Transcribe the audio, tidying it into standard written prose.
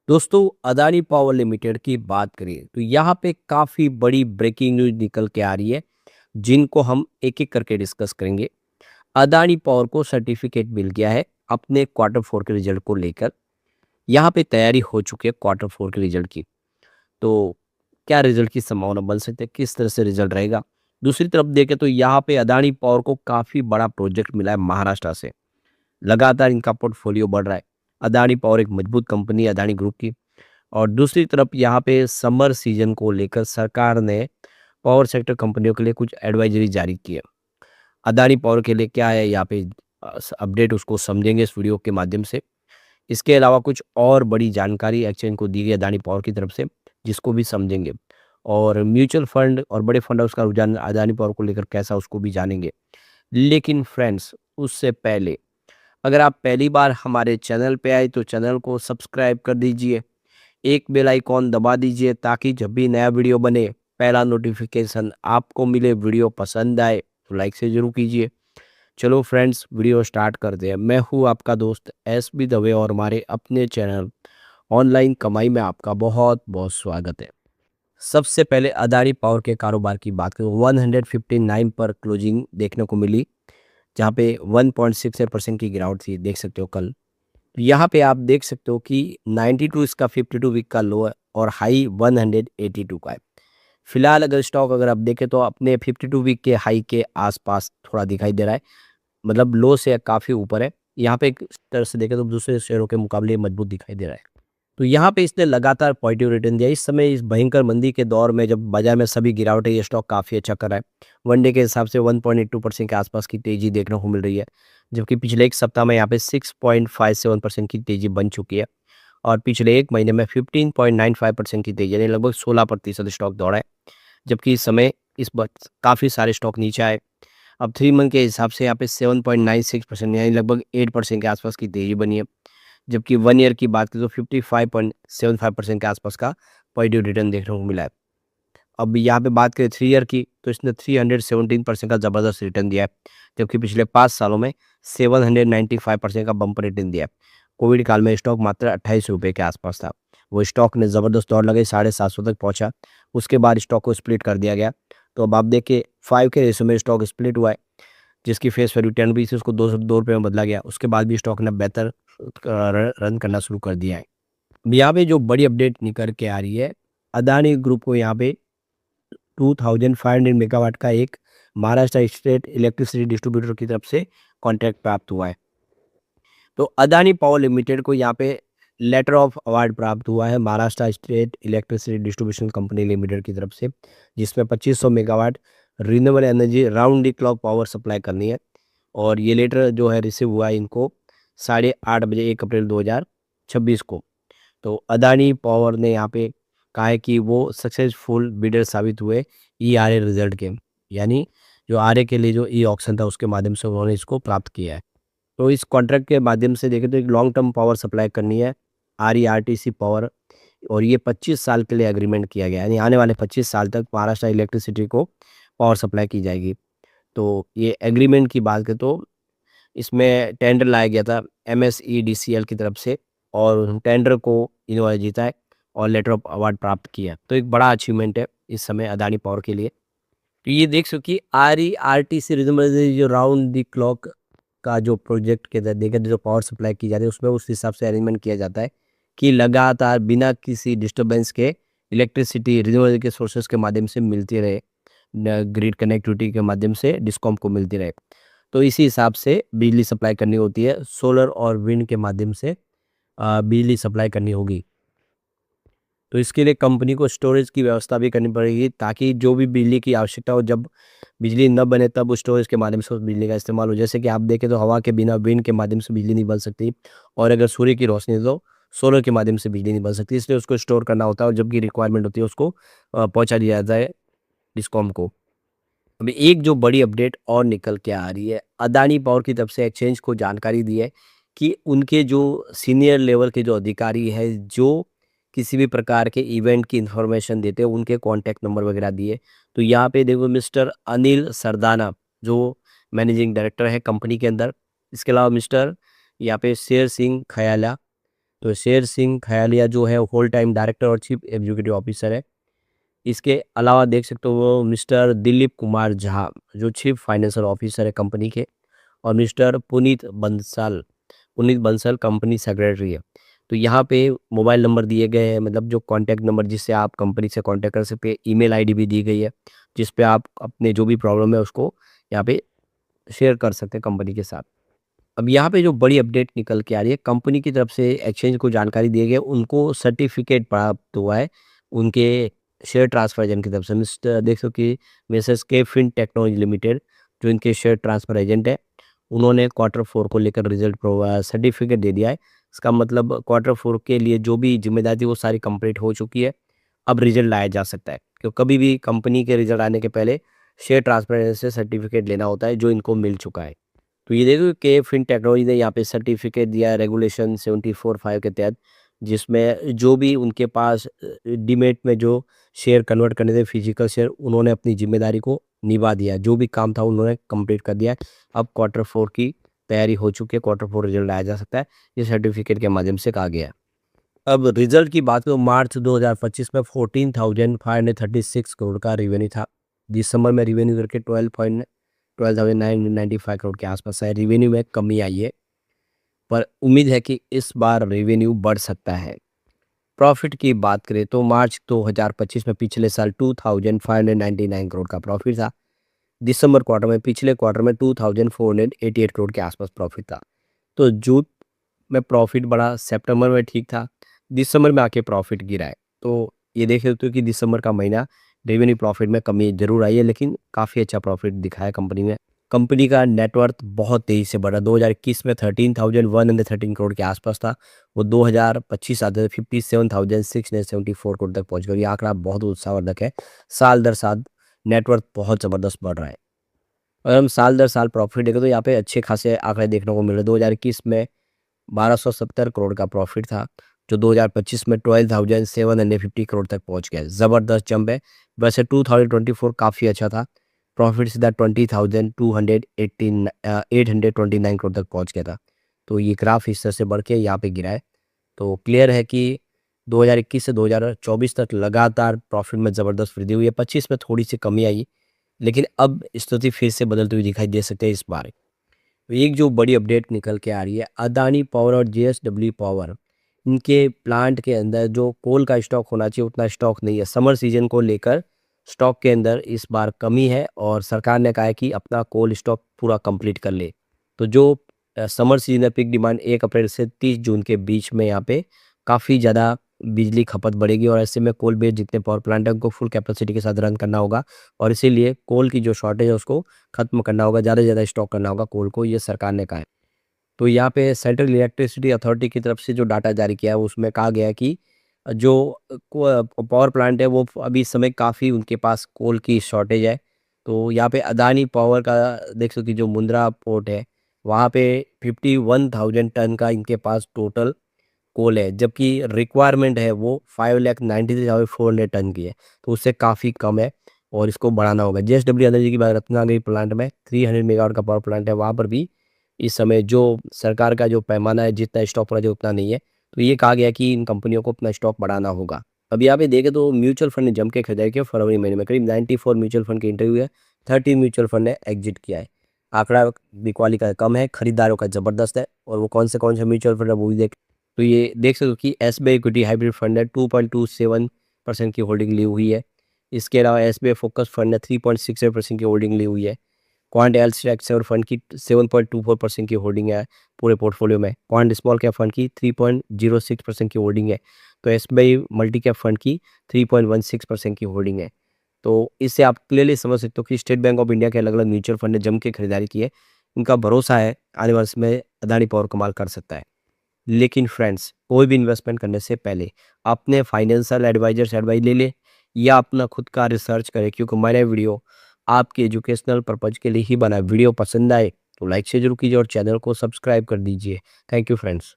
दोस्तों, Adani power limited की बात करें तो यहाँ पे काफ़ी बड़ी ब्रेकिंग न्यूज़ निकल के आ रही है, जिनको हम एक-एक करके डिस्कस करेंगे। अदानी पावर को सर्टिफिकेट मिल गया है अपने क्वार्टर 4 के रिजल्ट को लेकर। यहाँ पे तैयारी हो चुकी है क्वार्टर 4 के रिजल्ट की। तो क्या रिजल्ट की संभावना बन सकती है? किस तरह से रिजल्ट रहेगा? दूसरी तरफ देखें तो यहाँ पे अदानी पावर को काफ़ी बड़ा प्रोजेक्ट मिला है महाराष्ट्र से। लगातार इनका पोर्टफोलियो बढ़ रहा है। अदानी पावर एक मजबूत कंपनी है अदानी ग्रुप की। और दूसरी तरफ यहाँ पे समर सीजन को लेकर सरकार ने पावर सेक्टर कंपनियों के लिए कुछ एडवाइजरी जारी की है। अदानी पावर के लिए क्या है यहाँ पे अपडेट उसको समझेंगे इस वीडियो के माध्यम से। इसके अलावा कुछ और बड़ी जानकारी एक्सचेंज को दी गई अदानी पावर की तरफ से, जिसको भी समझेंगे। और म्यूचुअल फंड और बड़े फंड हाउस का रुझान अदानी पावर को लेकर कैसा उसको भी जानेंगे। लेकिन फ्रेंड्स, उससे पहले अगर आप पहली बार हमारे चैनल पे आए तो चैनल को सब्सक्राइब कर दीजिए, एक बेल आइकॉन दबा दीजिए ताकि जब भी नया वीडियो बने पहला नोटिफिकेशन आपको मिले। वीडियो पसंद आए तो लाइक से जरूर कीजिए। चलो फ्रेंड्स, वीडियो स्टार्ट करते हैं। मैं हूँ आपका दोस्त एस बी दवे और हमारे अपने चैनल ऑनलाइन कमाई में आपका बहुत बहुत स्वागत है। सबसे पहले अदानी पावर के कारोबार की बात करें, 159 पर क्लोजिंग देखने को मिली, जहाँ पे 1.68% की गिरावट थी, देख सकते हो कल। यहाँ पे आप देख सकते हो कि 92 इसका 52 वीक का लो है और हाई 182 का है। फिलहाल अगर स्टॉक अगर आप देखें तो अपने 52 वीक के हाई के आसपास थोड़ा दिखाई दे रहा है, मतलब लो से काफ़ी ऊपर है। यहाँ पे एक तरह से देखें तो दूसरे शेयरों के मुकाबले मजबूत दिखाई दे रहा है। तो यहाँ पे इसने लगातार पॉजिटिव रिटर्न दिया। इस समय इस भयंकर मंदी के दौर में जब बाजार में सभी गिरावट है, ये स्टॉक काफ़ी अच्छा कर रहा है। वन डे के हिसाब से 1.82% के आसपास की तेज़ी देखने को मिल रही है, जबकि पिछले एक सप्ताह में यहाँ पे 6.57% की तेज़ी बन चुकी है। और पिछले एक महीने में 15.95% की तेज़ी, यानी लगभग 16% स्टॉक दौड़ा है। जबकि इस समय इस वक्त काफ़ी सारे स्टॉक नीचे आए। अब 3 मंथ के हिसाब से यहाँ पे 7.96% यानी लगभग 8% के आसपास की तेज़ी बनी है। जबकि 1 ईयर की बात करें तो 55.75% के आसपास का पॉजिटिव रिटर्न देखने को मिला है। अब यहाँ पे बात करें 3 ईयर की तो इसने 317% का ज़बरदस्त रिटर्न दिया है, जबकि पिछले 5 सालों में 795% का बम्पर रिटर्न दिया है। कोविड काल में स्टॉक मात्र ₹28 के आसपास था। वो स्टॉक ने ज़बरदस्त दौड़ लगाई, 750 तक पहुँचा। उसके बाद स्टॉक को स्प्लिट कर दिया गया। तो अब आप देखिए 5 के रेशियो में स्टॉक स्प्लिट हुआ है, जिसकी फेस वैल्यू 10 रुपये थी उसको ₹2 में बदला गया। उसके बाद भी स्टॉक ने बेहतर रन करना शुरू कर दिया है। यहाँ पे जो बड़ी अपडेट निकल के आ रही है, अदानी ग्रुप को यहाँ पे 2500 मेगावाट का एक महाराष्ट्र स्टेट इलेक्ट्रिसिटी डिस्ट्रीब्यूटर की तरफ से कॉन्ट्रैक्ट प्राप्त हुआ है। तो अदानी पावर लिमिटेड को यहाँ पे लेटर ऑफ अवार्ड प्राप्त हुआ है Maharashtra state electricity distribution company limited की तरफ से, जिसमें 2500 megawatt renewable energy round the clock power supply करनी है। और ये लेटर जो है रिसीव हुआ है इनको 8:30 बजे 1 अप्रैल 2026 को। तो अदानी पावर ने यहाँ पे कहा है कि वो सक्सेसफुल बिडर साबित हुए ईआरए रिजल्ट के, यानी जो आरए के लिए जो ई ऑक्शन था उसके माध्यम से उन्होंने इसको प्राप्त किया है। तो इस कॉन्ट्रैक्ट के माध्यम से देखें तो एक लॉन्ग टर्म पावर सप्लाई करनी है आरईआरटीसी पावर। और ये 25 साल के लिए एग्रीमेंट किया गया है, यानी आने वाले 25 साल तक महाराष्ट्र इलेक्ट्रिसिटी को पावर सप्लाई की जाएगी। तो ये एग्रीमेंट की बात करें तो इसमें टेंडर लाया गया था एमएसईडीसीएल की तरफ से, और टेंडर को इन्होंने जीता है और लेटर ऑफ अवार्ड प्राप्त किया है। तो एक बड़ा अचीवमेंट है इस समय अदानी पावर के लिए। तो ये देख सको कि आरईआरटीसी रिज्यूम जो राउंड द क्लॉक का जो प्रोजेक्ट के तहत देखा जो पावर सप्लाई की जाती है उसमें उस हिसाब से अरेंजमेंट किया जाता है कि लगातार बिना किसी डिस्टरबेंस के इलेक्ट्रिसिटी रिन्यूएबल के सोर्सेज के माध्यम से मिलती रहे, ग्रिड कनेक्टिविटी के माध्यम से डिस्कॉम को मिलती रहे। तो इसी हिसाब से बिजली सप्लाई करनी होती है, सोलर और विंड के माध्यम से बिजली सप्लाई करनी होगी। तो इसके लिए कंपनी को स्टोरेज की व्यवस्था भी करनी पड़ेगी ताकि जो भी बिजली की आवश्यकता हो, जब बिजली न बने तब उस स्टोरेज के माध्यम से उस बिजली का इस्तेमाल हो। जैसे कि आप देखें तो हवा के बिना विंड के माध्यम से बिजली नहीं बन सकती, और अगर सूर्य की रोशनी है तो सोलर के माध्यम से बिजली नहीं बन सकती। इसलिए उसको स्टोर करना होता है और जब भी रिक्वायरमेंट होती है उसको पहुँचा दिया जाता है डिस्कॉम को। अभी एक जो बड़ी अपडेट और निकल के आ रही है, अदानी पावर की तरफ से एक्सचेंज को जानकारी दी है कि उनके जो सीनियर लेवल के जो अधिकारी है जो किसी भी प्रकार के इवेंट की इंफॉर्मेशन देते हैं उनके कॉन्टैक्ट नंबर वगैरह दिए। तो यहाँ पे देखो मिस्टर अनिल सरदाना जो मैनेजिंग डायरेक्टर है कंपनी के अंदर, इसके अलावा मिस्टर यहाँ पे शेर सिंह खयाला तो शेर सिंह खयालिया जो है होल टाइम डायरेक्टर और चीफ एग्जीक्यूटिव ऑफिसर है। इसके अलावा देख सकते हो वो मिस्टर दिलीप कुमार झा जो चीफ फाइनेंशियल ऑफिसर है कंपनी के, और mister Puneet Bansal company secretary है। तो यहाँ पे मोबाइल नंबर दिए गए हैं, मतलब जो कॉन्टैक्ट नंबर जिससे आप कंपनी से कॉन्टैक्ट कर सकते हैं। ईमेल आईडी भी दी गई है जिस पे आप अपने जो भी प्रॉब्लम है उसको यहाँ पे शेयर कर सकते हैं कंपनी के साथ। अब यहाँ पे जो बड़ी अपडेट निकल के आ रही है, कंपनी की तरफ से एक्सचेंज को जानकारी दी गई है, उनको सर्टिफिकेट प्राप्त हुआ है उनके शेयर ट्रांसफर एजेंट की तरफ से। मिस्टर देख सको कि मिसेस के फिन टेक्नोलॉजी लिमिटेड जो इनके शेयर ट्रांसफर एजेंट है, उन्होंने क्वार्टर 4 को लेकर रिजल्ट सर्टिफिकेट दे दिया है। इसका मतलब क्वार्टर 4 के लिए जो भी जिम्मेदारी थी वो सारी कंप्लीट हो चुकी है। अब रिजल्ट लाया जा सकता है, क्योंकि कभी भी कंपनी के रिजल्ट आने के पहले शेयर ट्रांसफर एजेंट से सर्टिफिकेट लेना होता है, जो इनको मिल चुका है। तो ये देखो कि फिन टेक्नोलॉजी ने यहाँ पे सर्टिफिकेट दिया है रेगुलेशन 74(5) के तहत, जिसमें जो भी उनके पास डीमेट में जो शेयर कन्वर्ट करने थे फिजिकल शेयर, उन्होंने अपनी जिम्मेदारी को निभा दिया। जो भी काम था उन्होंने कंप्लीट कर दिया है। अब क्वार्टर 4 की तैयारी हो चुकी है, क्वार्टर 4 रिजल्ट आया जा सकता है, ये सर्टिफिकेट के माध्यम से कहा गया है। अब रिजल्ट की बात करें, मार्च 2025 में 14,536 करोड़ का रेवेन्यू था। दिसंबर में रेवेन्यू करके 12,995 करोड़ के आसपास है। रेवेन्यू में कमी आई है, पर उम्मीद है कि इस बार रेवेन्यू बढ़ सकता है। प्रॉफिट की बात करें तो मार्च 2025 में पिछले साल 2,599 करोड़ का प्रॉफिट था। दिसंबर क्वार्टर में पिछले क्वार्टर में 2,488 करोड़ के आसपास प्रॉफिट था। तो जून में प्रॉफिट बढ़ा, सितंबर में ठीक था, दिसंबर में आके प्रॉफिट गिरा है। तो ये देख सकते हो कि दिसंबर का महीना रेवेन्यू प्रॉफिट में कमी ज़रूर आई है, लेकिन काफ़ी अच्छा प्रॉफिट दिखाया कंपनी ने। कंपनी का नेटवर्थ बहुत तेज़ी से बढ़ा। 2021 में 13,113 करोड़ के आसपास था, वो 2025 आते थे 57,674 करोड़ तक पहुँच गया। ये आंकड़ा बहुत उत्साहवर्धक है। साल दर साल नेटवर्थ बहुत ज़बरदस्त बढ़ रहा है। अगर हम साल दर साल प्रॉफिट देखें तो यहाँ पे अच्छे खासे आंकड़े देखने को मिल रहे हैं। 2021 में 1270 करोड़ का प्रॉफिट था, जो 2025 में 12,750 करोड़ तक पहुंच गया। ज़बरदस्त जंप है। वैसे 2024 काफ़ी अच्छा था, प्रॉफिट सीधा 829 करोड़ तक पहुंच गया था। तो ये ग्राफ इस तरह से बढ़ के यहाँ पे गिरा है। तो क्लियर है कि 2021 से 2024 तक लगातार प्रॉफिट में ज़बरदस्त वृद्धि हुई है। 25 में थोड़ी सी कमी आई, लेकिन अब स्थिति फिर से बदलती हुई दिखाई दे सकती है इस बार। तो एक जो बड़ी अपडेट निकल के आ रही है, अदानी पावर और जेएसडब्ल्यू पावर, इनके प्लांट के अंदर जो कोल का स्टॉक होना चाहिए उतना स्टॉक नहीं है। समर सीजन को लेकर स्टॉक के अंदर इस बार कमी है, और सरकार ने कहा है कि अपना कोल स्टॉक पूरा कंप्लीट कर ले। तो जो समर सीजन है, पीक डिमांड 1 अप्रैल से 30 जून के बीच में यहाँ पे काफ़ी ज़्यादा बिजली खपत बढ़ेगी, और ऐसे में कोल बेस्ड जितने पावर प्लांट है उनको फुल कैपेसिटी के साथ रन करना होगा, और इसीलिए कोल की जो शॉर्टेज है उसको खत्म करना होगा, ज़्यादा से ज़्यादा स्टॉक करना होगा कोल को, ये सरकार ने कहा है। तो यहाँ पे सेंट्रल इलेक्ट्रिसिटी अथॉरिटी की तरफ से जो डाटा जारी किया है उसमें कहा गया है कि जो पावर प्लांट है वो अभी इस समय काफ़ी उनके पास कोल की शॉर्टेज है। तो यहाँ पे अदानी पावर का देख सकते हो, जो मुंद्रा पोर्ट है वहाँ पे 51,000 टन का इनके पास टोटल कोल है, जबकि रिक्वायरमेंट है वो 5,93,400 टन की है। तो उससे काफ़ी कम है, और इसको बढ़ाना होगा। जेएसडब्ल्यू एनर्जी की बात रत्नागिरी प्लांट में 300 मेगावाट का पावर प्लांट है, वहाँ पर भी इस समय जो सरकार का जो पैमाना है जितना स्टॉक होना चाहिए उतना नहीं है। तो ये कहा गया कि इन कंपनियों को अपना स्टॉक बढ़ाना होगा। अब यहाँ पे देखें तो म्यूचुअल फंड ने जम के खरीदारी की फरवरी महीने में, करीब 94 म्यूचुअल फंड की एंट्री हुई है, 30 म्यूचुअल फंड ने एग्जिट किया है। आंकड़ा बिकवाली का कम है, खरीदारों का ज़बरदस्त है, और वो कौन से म्यूचुअल फंड है वो भी देख। तो ये देख सकते हो कि एसबीआई इक्विटी हाइब्रिड फंड है 2.27% की होल्डिंग ली हुई है। इसके अलावा एसबीआई फोकस फंड ने 3.68% की होल्डिंग ली हुई है। क्वांट एल सेक्टर फंड की 7.24% की होल्डिंग है पूरे पोर्टफोलियो में। क्वांट स्मॉल कैप फंड की 3.06% की होल्डिंग है। तो एसबीआई मल्टी कैप फंड की 3.16% की होल्डिंग है। तो इससे आप क्लियरली समझ सकते हो कि स्टेट बैंक ऑफ इंडिया के अलग अलग म्यूचुअल फंड ने जम के खरीदारी की है। इनका भरोसा है आने वाले समय में अदानी पावर कमाल कर सकता है। लेकिन फ्रेंड्स, कोई भी इन्वेस्टमेंट करने से पहले अपने फाइनेंशियल एडवाइजर से एडवाइस ले ले, या अपना खुद का रिसर्च करें, क्योंकि मैंने वीडियो आपके एजुकेशनल पर्पज के लिए ही बना है। वीडियो पसंद आए तो लाइक से जरूर कीजिए और चैनल को सब्सक्राइब कर दीजिए। Thank you friends.